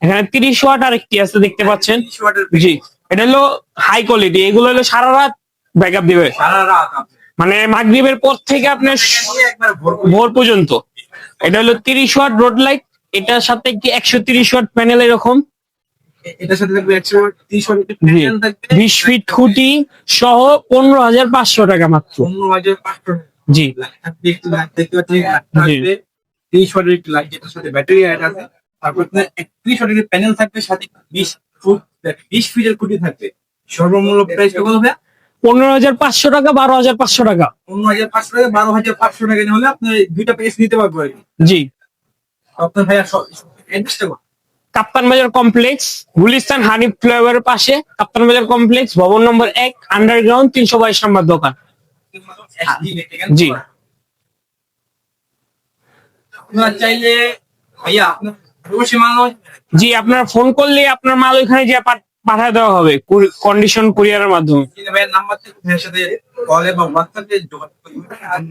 এখানে 30 ওয়াট আরেকটি আছে দেখতে পাচ্ছেন। 30 ওয়াটের জি, এটা হলো হাই কোয়ালিটি, এগুলো হলো সারা রাত ব্যাকআপ দিবে, সারা রাত মানে মাগরিবের পর থেকে আপনার একবার ভোর পর্যন্ত। এটা হলো 30 ওয়াট রোড লাইট, এটার সাথে একটি 130 ওয়াট প্যানেল এরকম। এটার সাথে থাকবে 130 ওয়াটের প্যানেল থাকবে, 20 ফিট খুঁটি সহ 15,500 টাকা মাত্র। 15,500 জি থাকবে। একটি লাইট দেখতে পাচ্ছেন, থাকবে 30 ওয়াটের একটি লাইট, যেটার সাথে ব্যাটারি অ্যাড আছে। তারপর আপনার 31 ওয়াটের প্যানেল থাকবে, সাথে 20 ফিটের খুঁটি থাকবে। সর্বমূল্য প্রাইস কত হবে? 15,500 টাকা, 12,500 টাকা। 15,500 টাকা, 12,500 টাকা নিয়ে হলে আপনি দুইটা প্যাকেজ নিতে পারবেন আর কি। জি, আপনার ভাইয়া অ্যাড্রেসটা কোথায়? কাপ্তান বাজার কমপ্লেক্স, গুলিস্তান হানিফ ফ্লাইওভারের পাশে কাপ্তান বাজার কমপ্লেক্স, ভবন নম্বর 1, আন্ডারগ্রাউন্ড, 322 নম্বর দোকান। জি, আপনারা চাইলে ভাইয়া আপনার অবশ্যই মাল জি, আপনারা ফোন করলে আপনার মাল ওইখানে যে পাঠায় দেওয়া হবে কন্ডিশন কুরিয়ারের মাধ্যমে। ভাইয়ের নাম্বার থেকে ভাইয়ের সাথে কল এবং হোয়াটসঅ্যাপে যোগাযোগ করবেন।